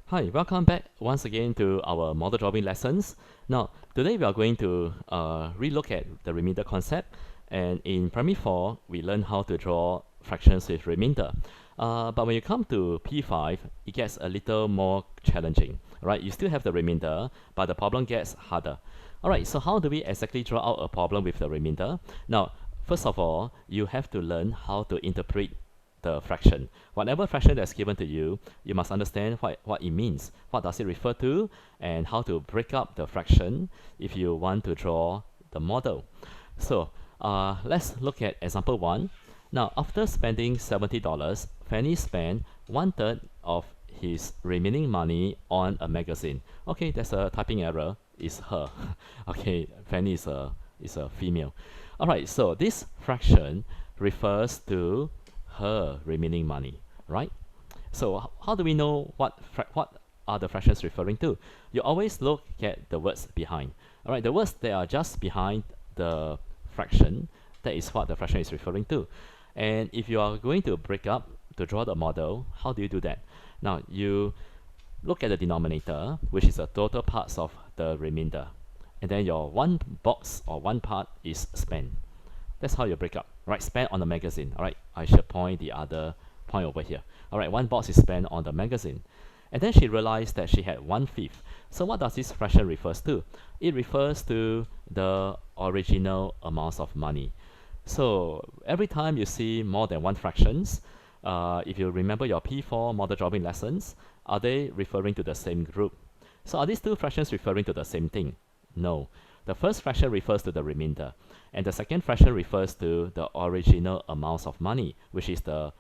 Hi, welcome back once again to our model drawing lessons. Now, today we are going to relook at the remainder concept. And in primary 4, we learned how to draw fractions with remainder. But when you come to P5, it gets a little more challenging, right? You still have the remainder, but the problem gets harder. All right, so how do we exactly draw out a problem with the remainder? Now, first of all, you have to learn how to interpret the fraction. Whatever fraction that's given to you, you must understand what it means, what does it refer to, and how to break up the fraction if you want to draw the model. So let's look at example 1. Now, after spending $70, Fanny spent 1/3 of his remaining money on a magazine. Okay, that's a typing error. It's her. Okay, Fanny is a female. All right, so this fraction refers to her remaining money, right? So how do we know what are the fractions referring to? You always look at the words behind. All right, the words that are just behind the fraction, that is what the fraction is referring to. And if you are going to break up to draw the model, how do you do that? Now you look at the denominator, which is the total parts of the remainder, and then your one box or one part is spent. That's how you break up, right? Spent on the magazine. All right, I should point the other point over here. All right, one box is spent on the magazine. And then she realized that she had 1/5. So what does this fraction refers to? It refers to the original amounts of money. So every time you see more than one fractions, if you remember your P4 model drawing lessons, are they referring to the same group? So are these two fractions referring to the same thing? No. The first fraction refers to the remainder, and the second fraction refers to the original amounts of money, which is the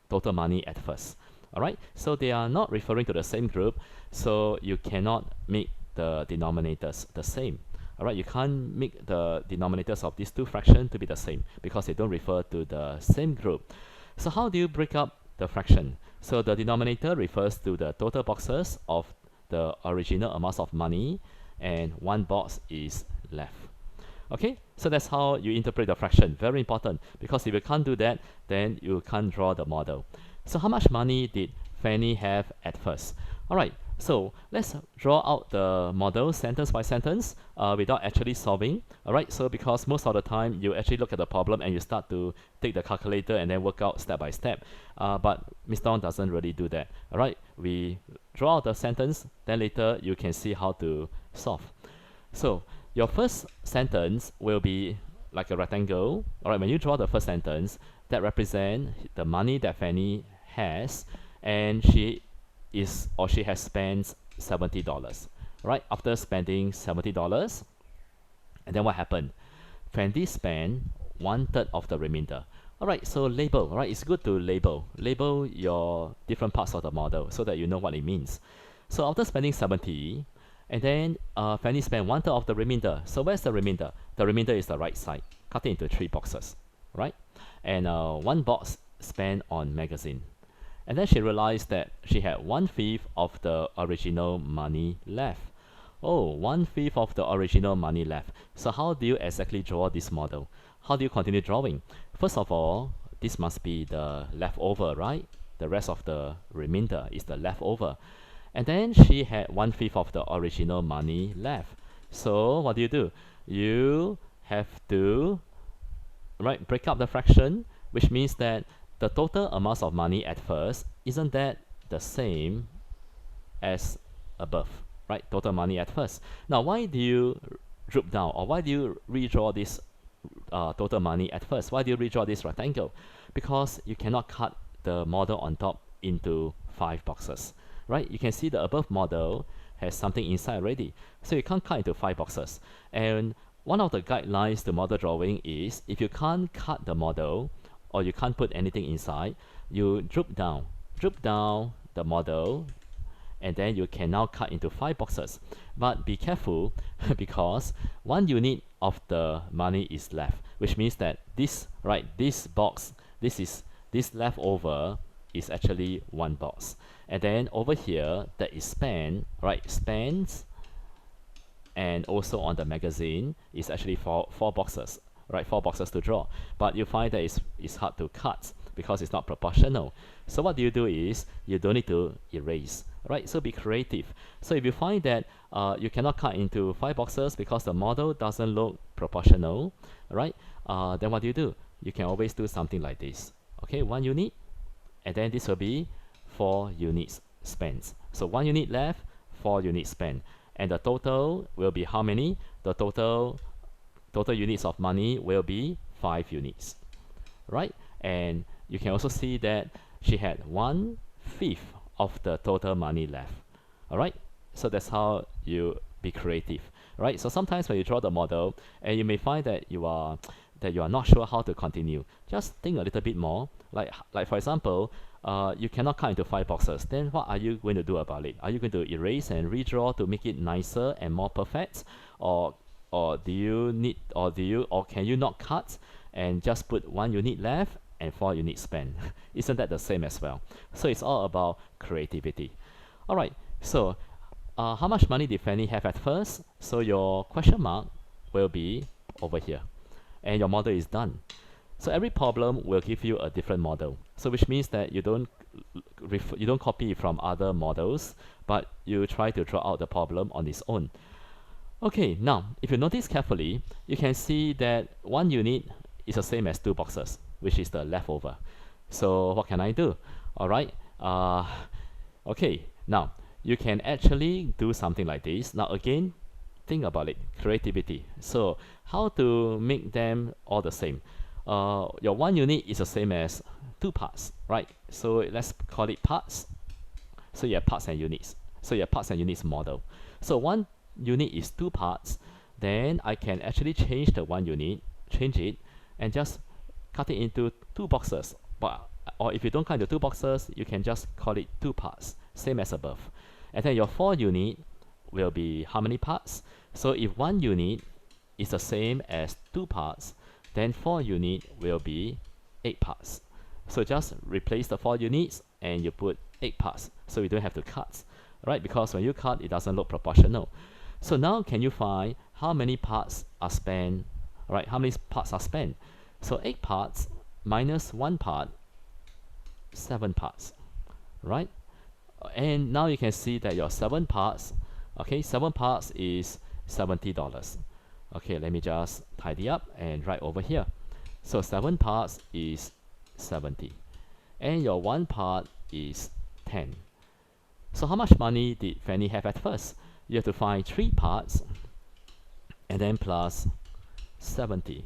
total money at first. Alright, so they are not referring to the same group, so you cannot make the denominators the same. Alright, you can't make the denominators of these two fractions to be the same because they don't refer to the same group. So how do you break up the fraction? So the denominator refers to the total boxes of the original amounts of money, and one box is left. Okay, so that's how you interpret the fraction. Very important, because if you can't do that, then you can't draw the model. So how much money did Fanny have at first? Alright, so let's draw out the model sentence by sentence without actually solving. Alright, so because most of the time you actually look at the problem and you start to take the calculator and then work out step by step. But Ms. Dawn doesn't really do that. Alright, we draw out the sentence, then later you can see how to solve. So your first sentence will be like a rectangle. Alright, when you draw the first sentence, that represents the money that Fanny has, and she has spent $70. Right, after spending $70, and then what happened? Fanny spent 1/3 of the remainder. Alright, so label. Alright, it's good to label your different parts of the model so that you know what it means. So after spending 70, and then Fanny spent 1/3 of the remainder. So where's the remainder? The remainder is the right side. Cut it into 3 boxes, right? And one box spent on magazine. And then she realized that she had 1/5 of the original money left. Oh, 1/5 of the original money left. So how do you exactly draw this model? How do you continue drawing? First of all, this must be the leftover, right? The rest of the remainder is the leftover. And then she had 1/5 of the original money left. So what do? You have to break up the fraction, which means that the total amounts of money at first, isn't that the same as above, right? Total money at first. Now, why do you drop down, or why do you redraw this total money at first? Why do you redraw this rectangle? Because you cannot cut the model on top into 5 boxes, right? You can see the above model has something inside already, so you can't cut into 5 boxes. And one of the guidelines to model drawing is, if you can't cut the model, or you can't put anything inside, you drop down the model, and then you can now cut into 5 boxes. But be careful because 1 unit of the money is left, which means that this box, this leftover is actually 1 box. And then over here, that is spent, spent, and also on the magazine is actually four boxes, right? 4 boxes to draw. But you find that it's hard to cut because it's not proportional. So what do is you don't need to erase, right? So be creative. So if you find that you cannot cut into 5 boxes because the model doesn't look proportional, right? Then what do? You can always do something like this. Okay, 1 unit, and then this will be 4 units spent. So 1 unit left, 4 units spent, and the total will be how many? The total units of money will be 5 units, right? And you can also see that she had 1/5 of the total money left. All right, so that's how you be creative, right? So sometimes when you draw the model and you may find that you are not sure how to continue, just think a little bit more. Like for example, you cannot cut into 5 boxes. Then what are you going to do about it? Are you going to erase and redraw to make it nicer and more perfect, or can you not cut and just put 1 unit left and 4 units spent? Isn't that the same as well? So it's all about creativity. All right, so how much money did Fanny have at first? So your question mark will be over here, and your model is done. So every problem will give you a different model. So which means that you don't copy from other models, but you try to draw out the problem on its own. Okay, now if you notice carefully, you can see that 1 unit is the same as 2 boxes, which is the leftover. So what can I do? All right. Okay, now you can actually do something like this. Now again, think about it, creativity. So how to make them all the same? Your 1 unit is the same as 2 parts, right? So let's call it parts. So you have parts and units. So you have parts and units model. So 1 unit is 2 parts. Then I can actually change the 1 unit, change it, and just cut it into 2 boxes. Or if you don't cut into 2 boxes, you can just call it 2 parts, same as above. And then your 4 unit will be how many parts? So if 1 unit is the same as 2 parts, then 4 unit will be 8 parts. So just replace the 4 units and you put 8 parts. So you don't have to cut, right? Because when you cut, it doesn't look proportional. So now can you find how many parts are spent, right? How many parts are spent? So 8 parts minus 1 part, 7 parts, right? And now you can see that your 7 parts, okay, 7 parts is $70. Okay, let me just tidy up and write over here. So 7 parts is 70, and your 1 part is 10. So how much money did Fanny have at first? You have to find 3 parts and then plus 70.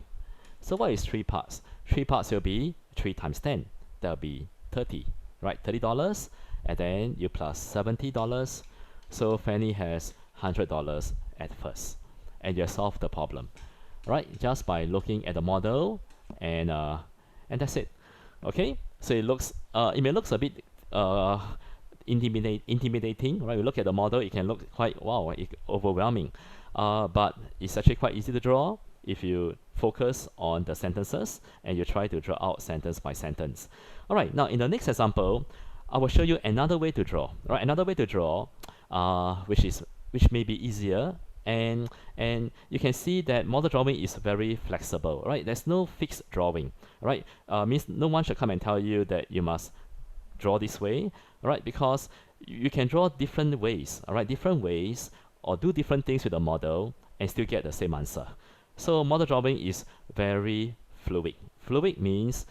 So what is 3 parts? 3 parts will be 3 times 10. That will be 30, right? $30, and then you plus $70. So Fanny has $100 at first, and you have solved the problem, right? Just by looking at the model, and that's it. Okay, so it may look a bit intimidating, right? You look at the model, it can look quite overwhelming, but it's actually quite easy to draw if you focus on the sentences and you try to draw out sentence by sentence. All right, now in the next example, I will show you another way to draw, right? Another way to draw, which may be easier, and you can see that model drawing is very flexible, right? There's no fixed drawing, right? Means no one should come and tell you that you must draw this way, right? Because you can draw different ways, all right? Different ways, or do different things with the model and still get the same answer. So model drawing is very fluid. Fluid means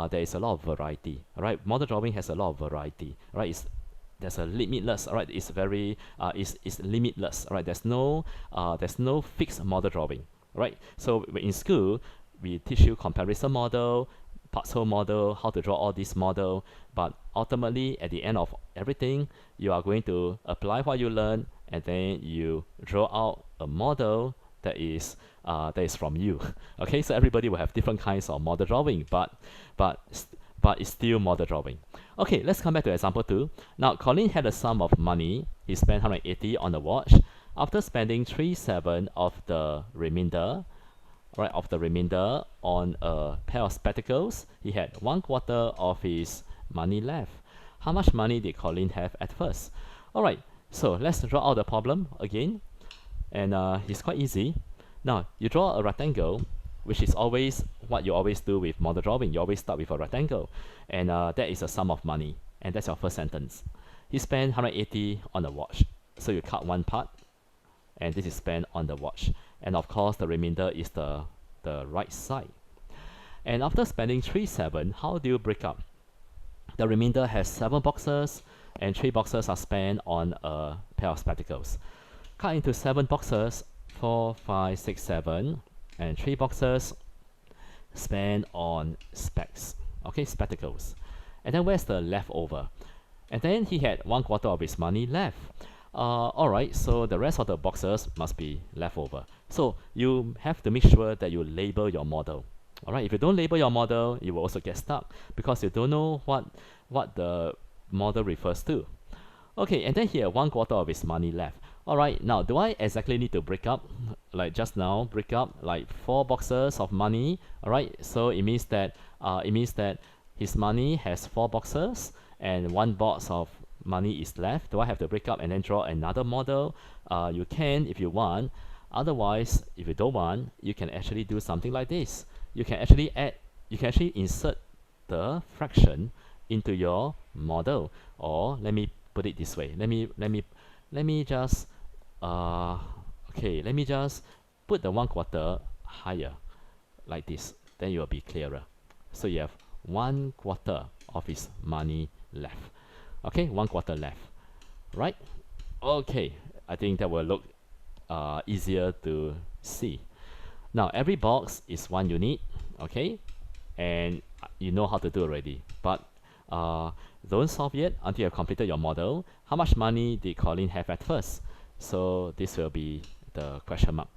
there is a lot of variety, all right? Model drawing has a lot of variety, right? There's a limitless, all right? It's very it's limitless, all right? There's no fixed model drawing, right? So in school we teach you comparison model, parts whole model, how to draw all these model, but ultimately at the end of everything, you are going to apply what you learn, and then you draw out a model that is from you. Okay, so everybody will have different kinds of model drawing, but it's still model drawing. Okay, let's come back to example 2. Now, Colin had a sum of money. He spent 180 on the watch. After spending 3/7 of the remainder, right, on a pair of spectacles, he had 1/4 of his money left. How much money did Colin have at first? All right, so let's draw out the problem again, and it's quite easy. Now, you draw a rectangle, which is always what you always do with model drawing. You always start with a rectangle, and that is a sum of money, and that's your first sentence. He spent 180 on the watch, so you cut one part, and this is spent on the watch, and of course the remainder is the right side. And after spending 37, how do you break up? The remainder has 7 boxes, and 3 boxes are spent on a pair of spectacles. Cut into 7 boxes, 4, 5, 6, 7, and 3 boxes spent on specs. Okay, spectacles. And then where's the leftover? And then he had 1/4 of his money left. Alright, so the rest of the boxes must be leftover. So you have to make sure that you label your model. Alright, if you don't label your model, you will also get stuck because you don't know what the model refers to. Okay, and then he had 1/4 of his money left. Alright, now do I exactly need to break up? Like just now, break up like 4 boxes of money. Alright, so it means that his money has 4 boxes and 1 box of money is left. Do I have to break up and then draw another model? You can if you want. Otherwise, if you don't want, you can actually do something like this. You can actually insert the fraction into your model. Or let me put it this way. Let me just put the 1/4 higher like this. Then it will be clearer. So you have 1/4 of his money left. Okay, 1/4 left. Right? Okay, I think that will look easier to see. Now every box is 1 unit, okay, and you know how to do already, but don't solve yet until you have completed your model. How much money did Colin have at first? So this will be the question mark,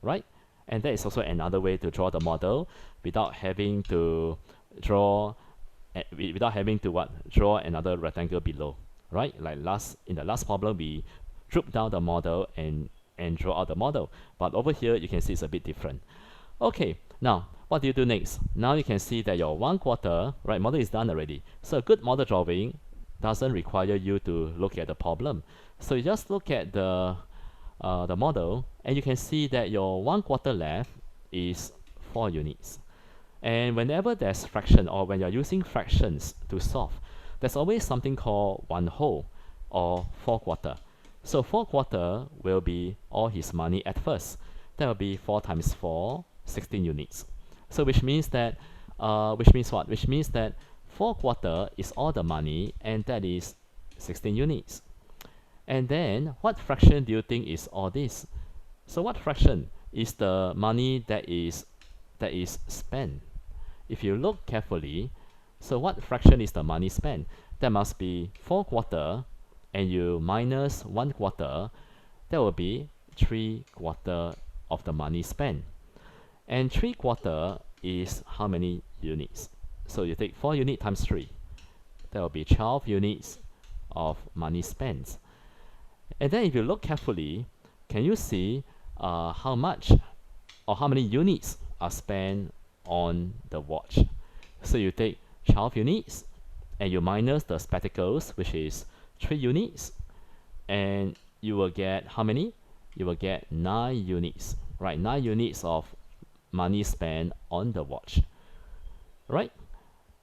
right? And that is also another way to draw the model without having to draw draw another rectangle below, right? Like in the last problem we dropped down the model and draw out the model, but over here you can see it's a bit different. Okay, now what do you do next? Now you can see that your 1/4, right, model is done already. So a good model drawing doesn't require you to look at the problem. So you just look at the model, and you can see that your 1/4 left is 4 units. And whenever there's fraction, or when you're using fractions to solve, there's always something called 1/2 or 4/4. So 4/4 will be all his money at first. That will be 4 times 4, 16 units. So which means that which means what? Which means that 4/4 is all the money, and that is 16 units. And then what fraction do you think is all this? So what fraction is the money that is spent? If you look carefully, so what fraction is the money spent? That must be 4/4, and you minus 1/4, that will be 3/4 of the money spent. And 3/4 is how many units? So you take 4 units times 3. That will be 12 units of money spent. And then if you look carefully, can you see how much or how many units are spent on the watch? So you take 12 units and you minus the spectacles, which is 3 units, and you will get how many? You will get 9 units, right? 9 units of money spent on the watch, right?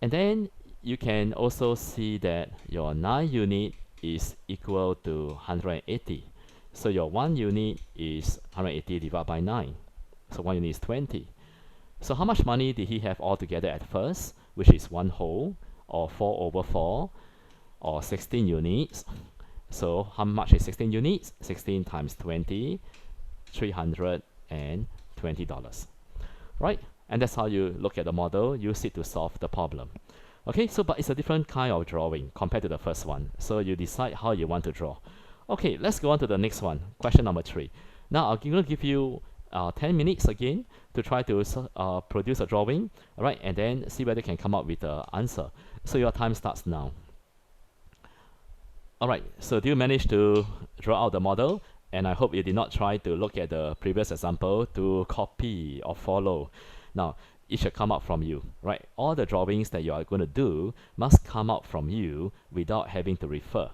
And then you can also see that your 9 unit is equal to 180. So your 1 unit is 180 divided by 9. So 1 unit is 20. So how much money did he have altogether at first, which is 1/2 or 4/4 or 16 units. So how much is 16 units? 16 times 20, $320. Right? And that's how you look at the model, use it to solve the problem. Okay, so but it's a different kind of drawing compared to the first one. So you decide how you want to draw. Okay, let's go on to the next one, question number 3. Now I'm going to give you 10 minutes again to try to produce a drawing, all right, and then see whether you can come up with the answer. So your time starts now. All right, so do you manage to draw out the model? And I hope you did not try to look at the previous example to copy or follow. Now, it should come out from you, right? All the drawings that you are going to do must come out from you without having to refer.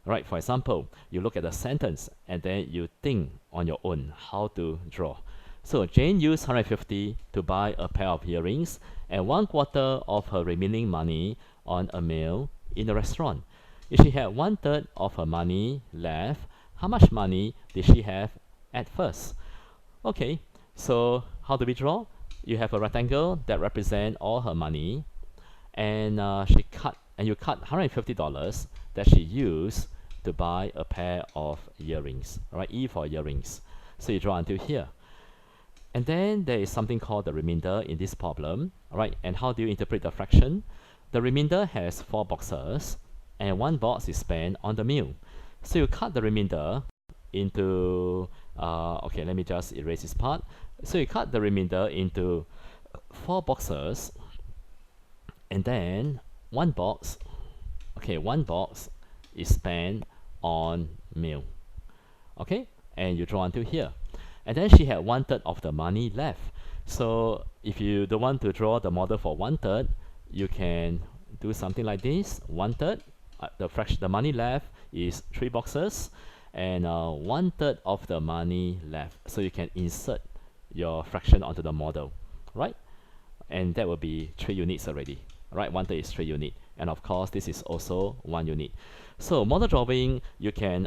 Right? For example, you look at the sentence and then you think on your own how to draw. So Jane used 150 to buy a pair of earrings and 1/4 of her remaining money on a meal in the restaurant. If she had 1/3 of her money left, how much money did she have at first? Okay, so how do we draw? You have a rectangle that represents all her money, and you cut $150 that she used to buy a pair of earrings. All right, E for earrings. So you draw until here. And then there is something called the remainder in this problem. All right, and how do you interpret the fraction? The remainder has 4 boxes, and 1 box is spent on the meal. So you cut the remainder into, okay, let me just erase this part. So you cut the remainder into 4 boxes, and then 1 box, okay, 1 box is spent on meal. Okay, and you draw until here. And then she had 1/3 of the money left. So if you don't want to draw the model for 1/3, you can do something like this. 1/3, the money left is 3 boxes, and 1/3 of the money left. So you can insert your fraction onto the model, right? And that will be 3 units already, right? 1/3 is 3 units, and of course this is also 1 unit. So model drawing, you can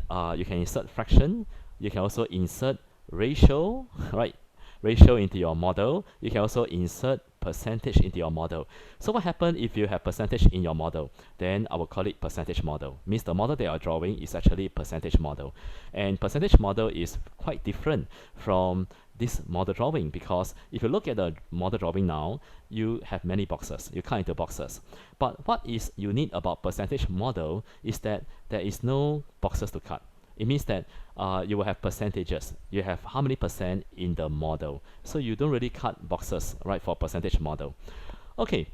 insert fraction. You can also insert ratio, right? Ratio into your model. You can also insert percentage into your model. So what happens if you have percentage in your model? Then I will call it percentage model. Means the model they are drawing is actually percentage model. And percentage model is quite different from this model drawing, because if you look at the model drawing now, you have many boxes. You cut into boxes. But what is unique about percentage model is that there is no boxes to cut. It means that you will have percentages. You have how many percent in the model. So you don't really cut boxes, right, for percentage model. Okay,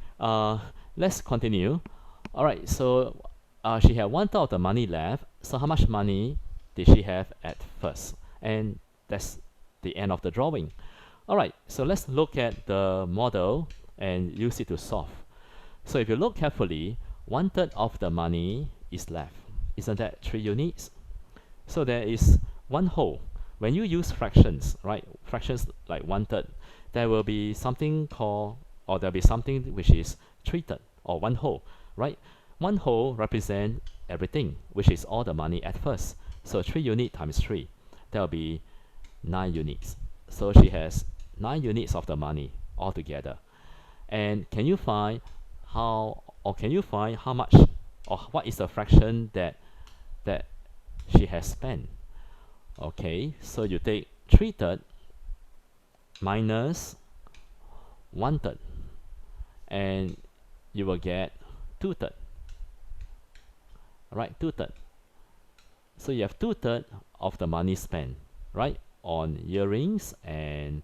let's continue. All right, so she had 1/3 of the money left. So how much money did she have at first? And that's the end of the drawing. All right, so let's look at the model and use it to solve. So if you look carefully, 1/3 of the money is left. Isn't that 3 units? So there is 1 whole. When you use fractions, right, fractions like 1/3, there will be something called, or there'll be something which is 3/3 or 1 whole, right? 1 whole represent everything, which is all the money at first. So 3 units times 3, that will be 9 units. So she has 9 units of the money altogether. And can you find how much, or what is the fraction that she has spent? Okay, so you take 3/3 minus 1/3, and you will get 2/3. Right, 2/3. So you have 2/3 of the money spent, right, on earrings and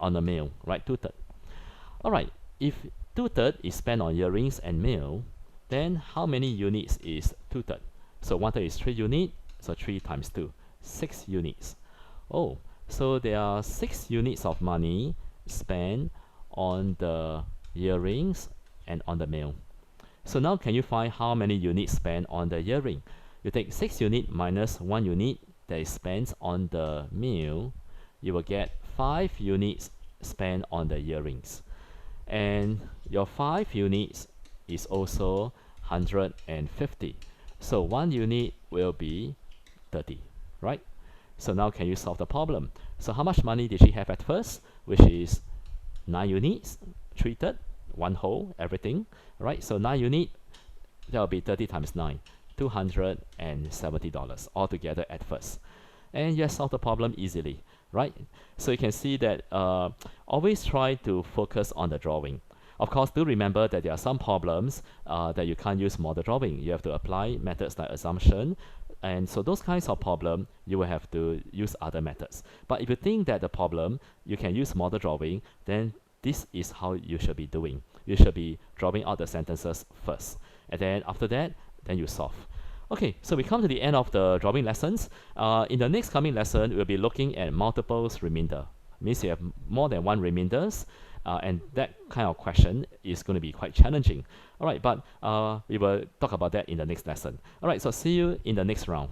on a meal, right, 2/3. All right, if 2/3 is spent on earrings and meal, then how many units is 2/3? So 1/3 is 3 units, so 3 times 2, 6 units. Oh, so there are 6 units of money spent on the earrings and on the meal. So now can you find how many units spent on the earring? You take 6 units minus 1 unit that is spent on the meal, you will get 5 units spent on the earrings. And your 5 units is also 150. So 1 unit will be 30, right? So now can you solve the problem? So how much money did she have at first? Which is 9 units, 3/3, 1 whole, everything, right? So 9 units, that will be 30 times 9, $270 altogether at first. And you have solved the problem easily, right? So you can see that always try to focus on the drawing. Of course, do remember that there are some problems that you can't use model drawing. You have to apply methods like assumption. And so those kinds of problem, you will have to use other methods. But if you think that the problem, you can use model drawing, then this is how you should be doing. You should be drawing out the sentences first. And then after that, then you solve. Okay, so we come to the end of the drawing lessons. In the next coming lesson, we'll be looking at multiples remainder. Means you have more than 1 remainders. And that kind of question is going to be quite challenging. All right, but we will talk about that in the next lesson. All right, so see you in the next round.